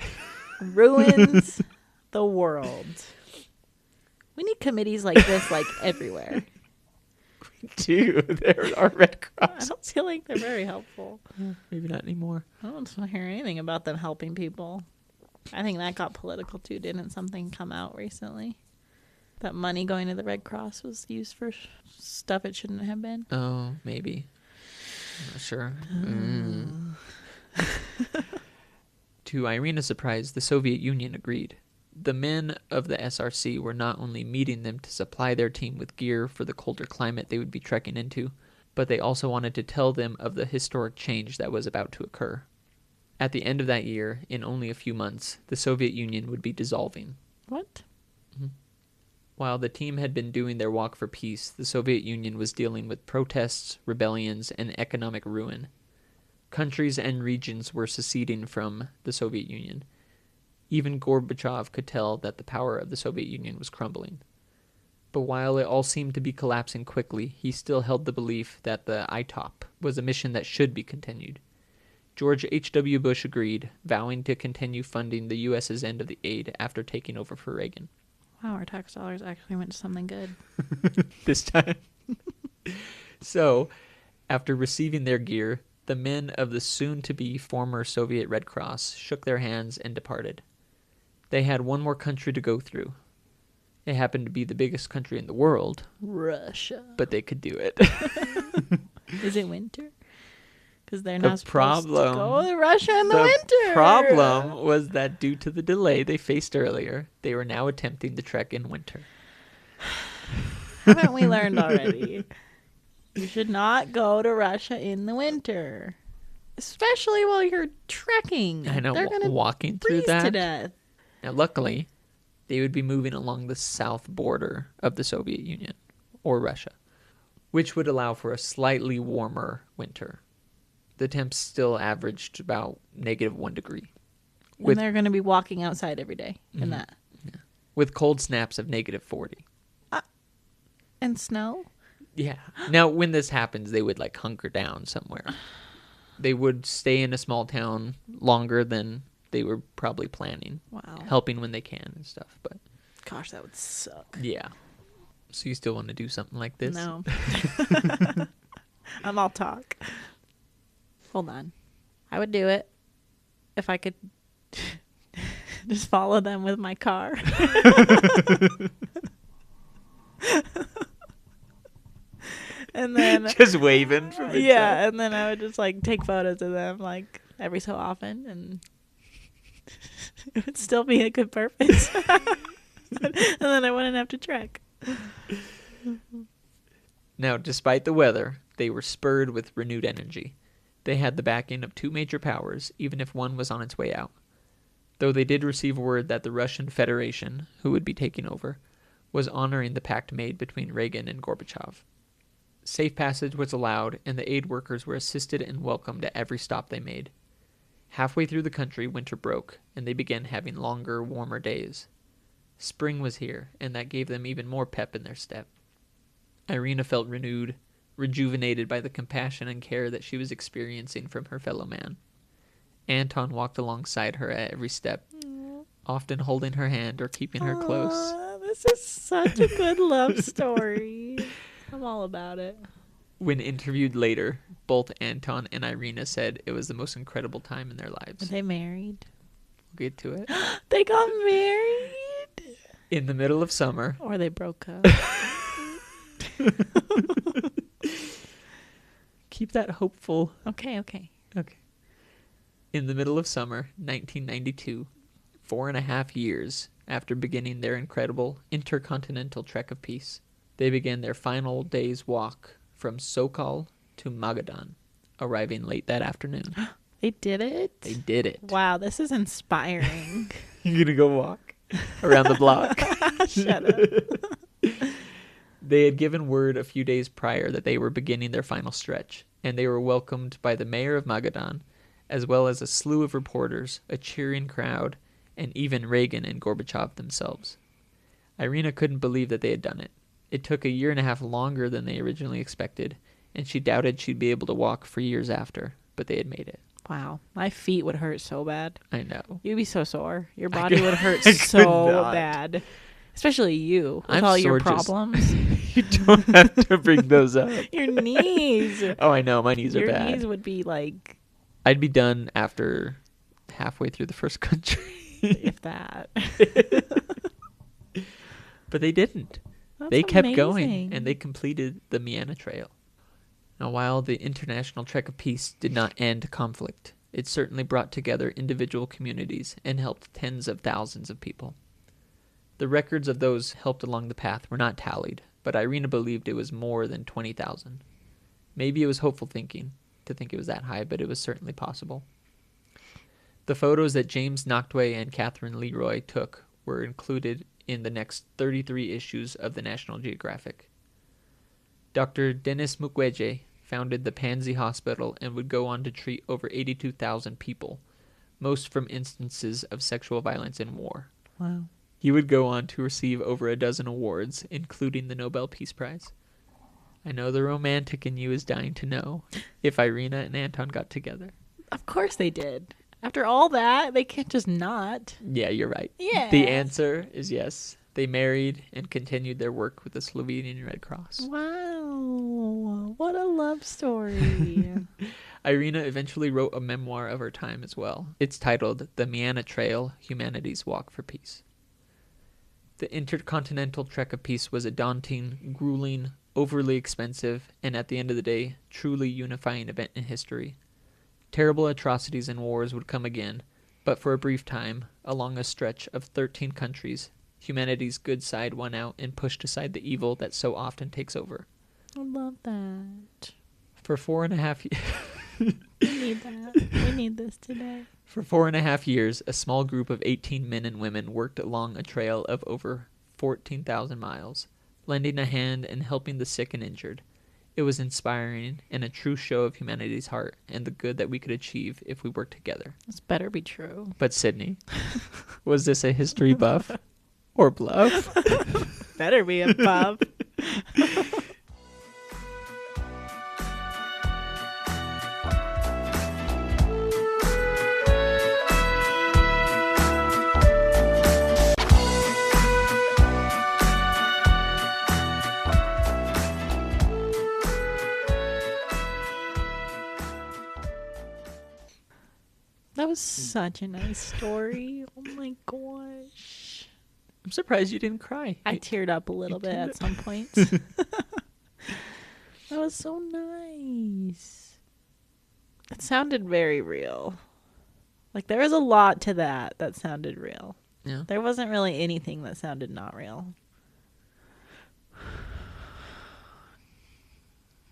Speaker 2: ruins the world. We need committees like this, like, everywhere.
Speaker 1: too. There are Red
Speaker 2: I
Speaker 1: Cross.
Speaker 2: don't feel like they're very helpful.
Speaker 1: Maybe not anymore.
Speaker 2: I don't hear anything about them helping people. I think that got political too. Didn't something come out recently? That money going to the Red Cross was used for stuff it shouldn't have been.
Speaker 1: Oh, maybe. I'm not sure. To Irina's surprise, the Soviet Union agreed. The men of the SRC were not only meeting them to supply their team with gear for the colder climate they would be trekking into, but they also wanted to tell them of the historic change that was about to occur. At the end of that year, in only a few months, the Soviet Union would be dissolving.
Speaker 2: What?
Speaker 1: While the team had been doing their walk for peace, the Soviet Union was dealing with protests, rebellions, and economic ruin. Countries and regions were seceding from the Soviet Union. Even Gorbachev could tell that the power of the Soviet Union was crumbling. But while it all seemed to be collapsing quickly, he still held the belief that the ITOP was a mission that should be continued. George H.W. Bush agreed, vowing to continue funding the U.S.'s end of the aid after taking over for Reagan.
Speaker 2: Wow, our tax dollars actually went to something good.
Speaker 1: This time. So, after receiving their gear, the men of the soon-to-be former Soviet Red Cross shook their hands and departed. They had one more country to go through. It happened to be the biggest country in the world.
Speaker 2: Russia.
Speaker 1: But they could do it.
Speaker 2: Is it winter? Because they're not supposed to
Speaker 1: problem-
Speaker 2: go to Russia in the winter.
Speaker 1: The problem was that due to the delay they faced earlier, they were now attempting the trek in winter.
Speaker 2: Haven't we learned already? You should not go to Russia in the winter. Especially while you're trekking.
Speaker 1: I know,
Speaker 2: They're gonna
Speaker 1: walking through
Speaker 2: freeze to
Speaker 1: that.
Speaker 2: death.
Speaker 1: Now, luckily, they would be moving along the south border of the Soviet Union, or Russia, which would allow for a slightly warmer winter. The temps still averaged about -1 degree.
Speaker 2: And they're going to be walking outside every day in that.
Speaker 1: With cold snaps of -40.
Speaker 2: And snow?
Speaker 1: Yeah. Now, when this happens, they would hunker down somewhere. They would stay in a small town longer than they were probably planning.
Speaker 2: Wow.
Speaker 1: Helping when they can and stuff. But
Speaker 2: Gosh, that would suck.
Speaker 1: yeah. So you still want to do something like this?
Speaker 2: No. I'm all talk. Hold on. I would do it if I could just follow them with my car. And then
Speaker 1: Just waving from inside.
Speaker 2: yeah, and then I would just take photos of them every so often, and it would still be a good purpose. And then I wouldn't have to trek.
Speaker 1: Now, despite the weather, they were spurred with renewed energy. They had the backing of two major powers, even if one was on its way out. Though they did receive word that the Russian Federation, who would be taking over, was honoring the pact made between Reagan and Gorbachev. Safe passage was allowed, and the aid workers were assisted and welcomed at every stop they made. Halfway through the country, winter broke, and they began having longer, warmer days. Spring was here, and that gave them even more pep in their step. Irina felt renewed, rejuvenated by the compassion and care that she was experiencing from her fellow man. Anton walked alongside her at every step, often holding her hand or keeping her close.
Speaker 2: Aww, this is such a good love story. I'm all about it.
Speaker 1: When interviewed later, both Anton and Irina said it was the most incredible time in their
Speaker 2: Are
Speaker 1: lives.
Speaker 2: they married?
Speaker 1: We'll get to it.
Speaker 2: They got married?
Speaker 1: In the middle of summer,
Speaker 2: Or they broke up?
Speaker 1: keep that hopeful.
Speaker 2: Okay.
Speaker 1: Okay. In the middle of summer, 1992, 4.5 years after beginning their incredible Intercontinental Trek of Peace, they began their final day's walk from Sokol to Magadan, arriving late that afternoon.
Speaker 2: They did it?
Speaker 1: They did it.
Speaker 2: Wow, this is inspiring.
Speaker 1: You're gonna go walk around the block.
Speaker 2: Shut up.
Speaker 1: They had given word a few days prior that they were beginning their final stretch, and they were welcomed by the mayor of Magadan, as well as a slew of reporters, a cheering crowd, and even Reagan and Gorbachev themselves. Irina couldn't believe that they had done it. It took 1.5 years longer than they originally expected, and she doubted she'd be able to walk for years after, but they had made it.
Speaker 2: Wow, my feet would hurt so bad.
Speaker 1: I know.
Speaker 2: You'd be so sore. Your body would hurt
Speaker 1: I could
Speaker 2: so
Speaker 1: not.
Speaker 2: bad. Especially you, with
Speaker 1: I'm
Speaker 2: all your
Speaker 1: sore just-
Speaker 2: problems.
Speaker 1: You don't have to bring those up.
Speaker 2: Your knees.
Speaker 1: Oh, I know. My knees are
Speaker 2: Your
Speaker 1: bad.
Speaker 2: knees would be like,
Speaker 1: I'd be done after halfway through the first country.
Speaker 2: if that.
Speaker 1: But they didn't.
Speaker 2: That's
Speaker 1: They kept
Speaker 2: amazing.
Speaker 1: going, and they completed the MEANA Trail. Now, while the International Trek of Peace did not end conflict, it certainly brought together individual communities and helped tens of thousands of people. The records of those helped along the path were not tallied, but Irina believed it was more than 20,000. Maybe it was hopeful thinking to think it was that high, but it was certainly possible. The photos that James Nachtwey and Catherine Leroy took were included in the next 33 issues of the National Geographic. Dr. Denis Mukwege founded the Pansy Hospital and would go on to treat over 82,000 people, most from instances of sexual violence in war.
Speaker 2: Wow.
Speaker 1: He would go on to receive over a dozen awards, including the Nobel Peace Prize. I know the romantic in you is dying to know if Irina and Anton got together.
Speaker 2: Of course they did. After all that, they can't just not.
Speaker 1: Yeah, you're right.
Speaker 2: Yeah.
Speaker 1: The answer is yes. They married and continued their work with the Slovenian Red Cross.
Speaker 2: Wow. What a love story.
Speaker 1: Irina eventually wrote a memoir of her time as well. It's titled The MEANA Trail, Humanity's Walk for Peace. The Intercontinental Trek of Peace was a daunting, grueling, overly expensive, and at the end of the day, truly unifying event in history. Terrible atrocities and wars would come again, but for a brief time, along a stretch of 13 countries, humanity's good side won out and pushed aside the evil that so often takes over.
Speaker 2: I love that.
Speaker 1: For 4.5 years...
Speaker 2: We need that. We need this today.
Speaker 1: For 4.5 years, a small group of 18 men and women worked along a trail of over 14,000 miles, lending a hand and helping the sick and injured. It was inspiring and a true show of humanity's heart and the good that we could achieve if we worked together.
Speaker 2: This better be true.
Speaker 1: But Sydney, was this a history buff or bluff?
Speaker 2: Better be a buff. That was such a nice story. Oh my gosh.
Speaker 1: I'm surprised you didn't cry.
Speaker 2: I teared up a little bit at some points. That was so nice. It sounded very real. Like there was a lot to that sounded real.
Speaker 1: Yeah.
Speaker 2: There wasn't really anything that sounded not real.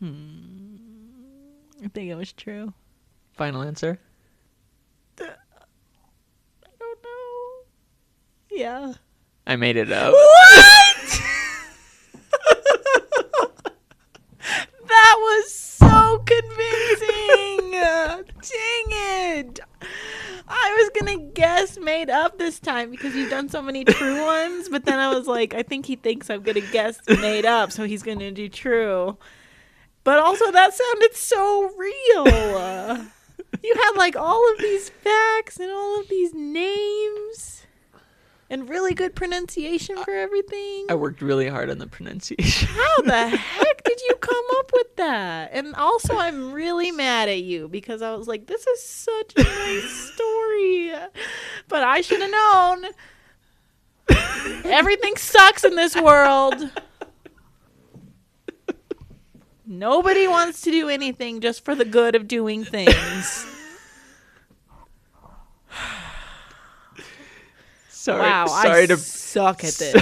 Speaker 2: I think it was true.
Speaker 1: Final answer?
Speaker 2: I don't know. Yeah.
Speaker 1: I made it up.
Speaker 2: What? That was so convincing. Dang it. I was going to guess made up this time because you've done so many true ones. But then I was like, I think he thinks I'm going to guess made up. So he's going to do true. But also that sounded so real. You had like all of these facts and all of these names. And really good pronunciation for everything.
Speaker 1: I worked really hard on the pronunciation.
Speaker 2: How the heck did you come up with that? And also, I'm really mad at you because I was like, this is such a nice story. But I should have known. Everything sucks in this world. Nobody wants to do anything just for the good of doing things.
Speaker 1: Sorry,
Speaker 2: wow,
Speaker 1: sorry
Speaker 2: I
Speaker 1: to
Speaker 2: suck at this.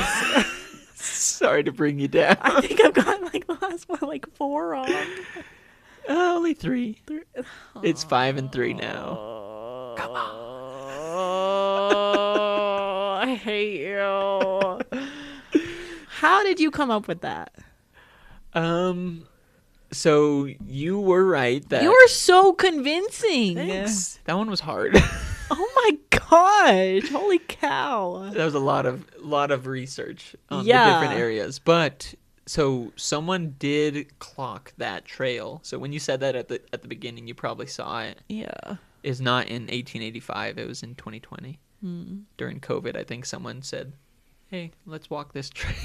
Speaker 1: sorry to bring you down.
Speaker 2: I think I've got like the last one, like 4 wrong.
Speaker 1: Only 3. It's 5 and 3 now. Come on.
Speaker 2: Oh, I hate you. How did you come up with that?
Speaker 1: So you were right that
Speaker 2: You were so convincing.
Speaker 1: Thanks. That one was hard.
Speaker 2: Oh my gosh. Holy cow.
Speaker 1: That was a lot of research on
Speaker 2: Yeah.
Speaker 1: the different areas. But so someone did clock that trail. So when you said that at the beginning, you probably saw it.
Speaker 2: Yeah.
Speaker 1: It's not in 1885. It was in 2020 during COVID. I think someone said, "Hey, let's walk this trail."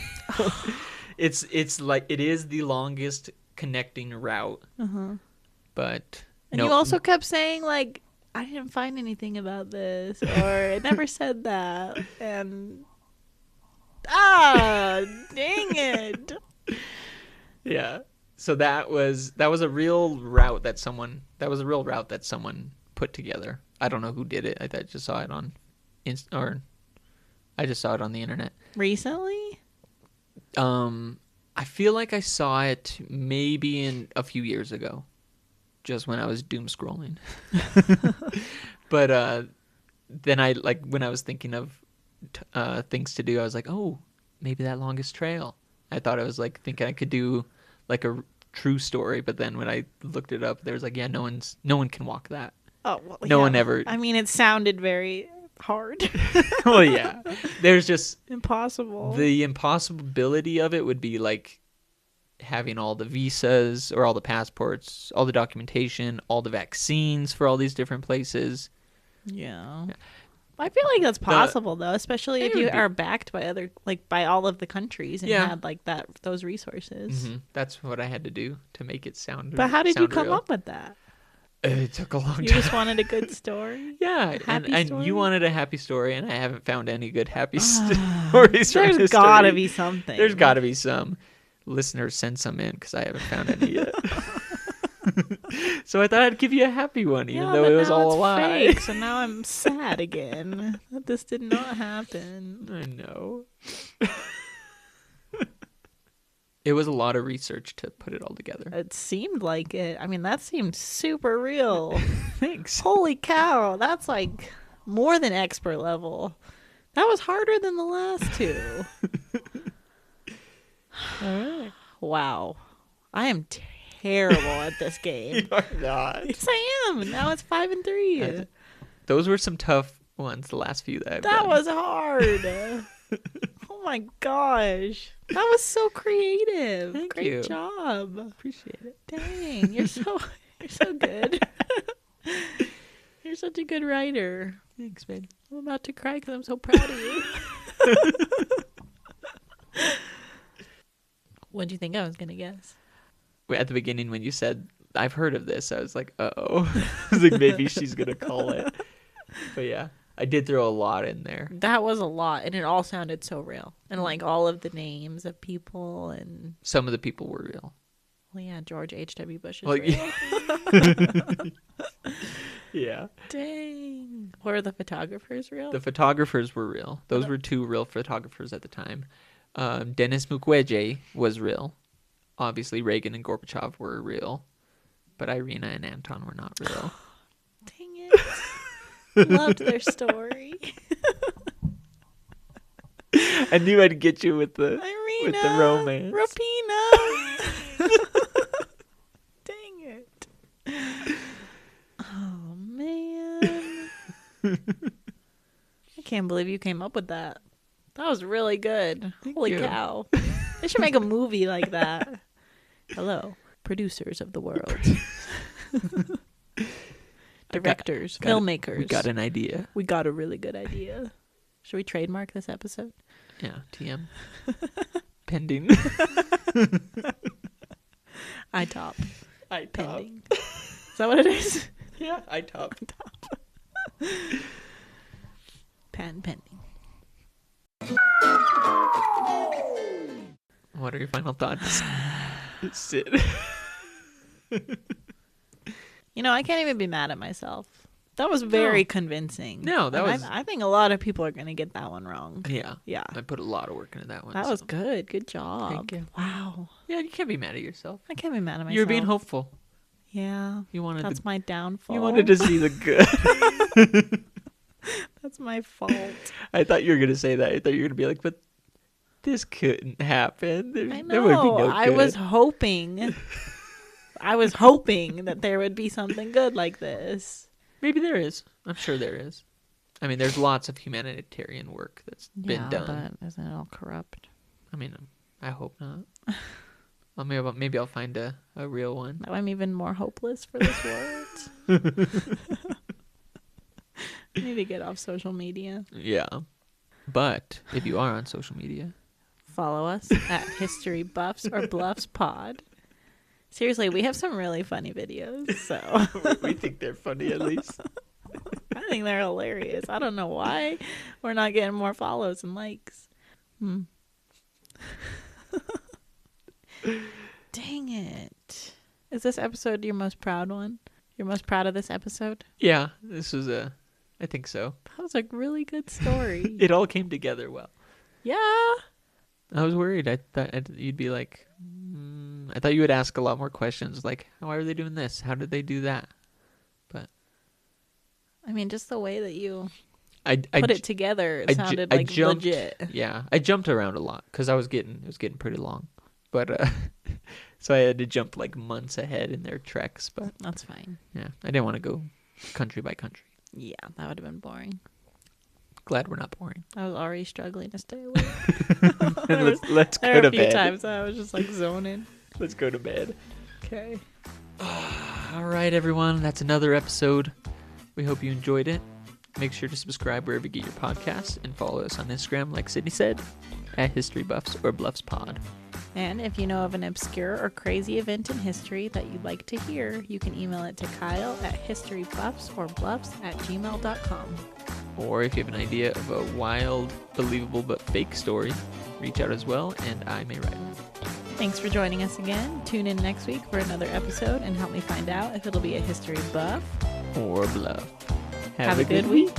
Speaker 1: It's like it is the longest connecting route, but
Speaker 2: And you also kept saying, like, I didn't find anything about this, or it never said that. And, dang it.
Speaker 1: yeah. So that was a real route that someone put together. I don't know who did it. I just saw it on I just saw it on the internet.
Speaker 2: Recently?
Speaker 1: I feel like I saw it maybe in a few years ago, just when I was doom scrolling. But then I like when I was thinking of things to do, I was like, oh, maybe that longest trail. I thought I was like thinking I could do like a true story, but then when I looked it up, there was like, yeah, no one can walk that.
Speaker 2: Oh, well,
Speaker 1: no one ever.
Speaker 2: I mean, it sounded very hard.
Speaker 1: Well, yeah. There's just
Speaker 2: impossible.
Speaker 1: The impossibility of it would be like having all the visas or all the passports, all the documentation, all the vaccines for all these different places.
Speaker 2: Yeah. I feel like that's possible though, especially if you are backed by by all of the countries and had like those resources.
Speaker 1: Mm-hmm. That's what I had to do to make it sound.
Speaker 2: But how did you come
Speaker 1: real.
Speaker 2: up with that?
Speaker 1: It took a long time.
Speaker 2: You just wanted a good story?
Speaker 1: Yeah,
Speaker 2: and
Speaker 1: story? You wanted a happy story, and I haven't found any good happy stories.
Speaker 2: There's gotta be something.
Speaker 1: There's gotta be some. Listeners, send some in because I haven't found any yet. So I thought I'd give you a happy one, even though it was all a lie.
Speaker 2: Fake, so now I'm sad again that this did not happen.
Speaker 1: I know. It was a lot of research to put it all together.
Speaker 2: It seemed like it. I mean, that seemed super real.
Speaker 1: Thanks.
Speaker 2: Holy cow. That's like more than expert level. That was harder than the last two.
Speaker 1: All right.
Speaker 2: Wow. I am terrible at this game.
Speaker 1: You're not.
Speaker 2: Yes, I am. Now it's 5-3.
Speaker 1: Those were some tough ones, the last few that I've
Speaker 2: done. That was hard. Oh my gosh. That was so creative. Great job.
Speaker 1: Appreciate it.
Speaker 2: Dang, you're so good. You're such a good writer.
Speaker 1: Thanks, babe.
Speaker 2: I'm about to cry because I'm so proud of you. What do you think I was going to guess?
Speaker 1: At the beginning when you said, I've heard of this, I was like, uh-oh. I was like, maybe she's going to call it. But yeah, I did throw a lot in there.
Speaker 2: That was a lot, and it all sounded so real. And like all of the names of people and...
Speaker 1: Some of the people were real.
Speaker 2: Well, yeah, George H.W. Bush is
Speaker 1: real. Yeah.
Speaker 2: Dang. Were the photographers real?
Speaker 1: The photographers were real. Those were two real photographers at the time. Denis Mukwege was real. Obviously, Reagan and Gorbachev were real. But Irina and Anton were not real.
Speaker 2: Dang it. Loved their story.
Speaker 1: I knew I'd get you with the romance.
Speaker 2: Rupena. Dang it. Oh, man. I can't believe you came up with that. That was really good. Holy cow. They should make a movie like that. Hello, producers of the world. Directors, filmmakers.
Speaker 1: We got an idea.
Speaker 2: We got a really good idea. Should we trademark this episode?
Speaker 1: Yeah, TM. Pending.
Speaker 2: iTop.
Speaker 1: iTop.
Speaker 2: Pending. Is that what it is?
Speaker 1: Yeah, iTop.
Speaker 2: Patent pending.
Speaker 1: What are your final thoughts? Sit.
Speaker 2: You know, I can't even be mad at myself. That was very convincing.
Speaker 1: No, that was...
Speaker 2: I think a lot of people are going to get that one wrong.
Speaker 1: Yeah.
Speaker 2: Yeah.
Speaker 1: I put a lot of work into that one.
Speaker 2: That was good. Good job.
Speaker 1: Thank you.
Speaker 2: Wow.
Speaker 1: Yeah, you can't be mad at yourself.
Speaker 2: I can't be mad at myself.
Speaker 1: You're being hopeful.
Speaker 2: Yeah. That's my downfall.
Speaker 1: You wanted to see the good.
Speaker 2: That's my fault.
Speaker 1: I thought you were going to say that. I thought you were going to be like, but this couldn't happen.
Speaker 2: I know.
Speaker 1: There would be no good.
Speaker 2: I was hoping that there would be something good like this.
Speaker 1: Maybe there is. I'm sure there is. I mean, there's lots of humanitarian work that's been done.
Speaker 2: But isn't it all corrupt?
Speaker 1: I mean, I hope not. Maybe I'll find a real one.
Speaker 2: Now I'm even more hopeless for this world. I need to get off social media.
Speaker 1: Yeah. But if you are on social media,
Speaker 2: follow us at History Buffs or Bluffs Pod. Seriously, we have some really funny videos, so
Speaker 1: We think they're funny at least.
Speaker 2: I think they're hilarious. I don't know why we're not getting more follows and likes. Dang it. Is this episode your most proud one? You're most proud of this episode?
Speaker 1: Yeah, I think so.
Speaker 2: That was a really good story.
Speaker 1: It all came together well.
Speaker 2: Yeah.
Speaker 1: I was worried. I thought you'd be like, I thought you would ask a lot more questions, like, why are they doing this? How did they do that? But
Speaker 2: I mean, just the way that you
Speaker 1: I
Speaker 2: put it together, it sounded like
Speaker 1: jumped,
Speaker 2: legit.
Speaker 1: Yeah, I jumped around a lot because it was getting pretty long, but so I had to jump like months ahead in their treks. But
Speaker 2: That's fine.
Speaker 1: yeah, I didn't want to go country by country.
Speaker 2: Yeah, that would have been boring.
Speaker 1: Glad we're not boring.
Speaker 2: I was already struggling to stay awake.
Speaker 1: let's
Speaker 2: There
Speaker 1: go
Speaker 2: were
Speaker 1: to
Speaker 2: a few
Speaker 1: bed.
Speaker 2: times I was just like zoning.
Speaker 1: Let's go to bed.
Speaker 2: Okay.
Speaker 1: All right, everyone. That's another episode. We hope you enjoyed it. Make sure to subscribe wherever you get your podcasts and follow us on Instagram, like Sydney said, at History Buffs or Bluffs Pod.
Speaker 2: And if you know of an obscure or crazy event in history that you'd like to hear, you can email it to Kyle at historybuffsorbluffs@gmail.com.
Speaker 1: Or if you have an idea of a wild, believable, but fake story, reach out as well, and I may write it.
Speaker 2: Thanks for joining us again. Tune in next week for another episode and help me find out if it'll be a history buff
Speaker 1: Or bluff.
Speaker 2: Have a good week.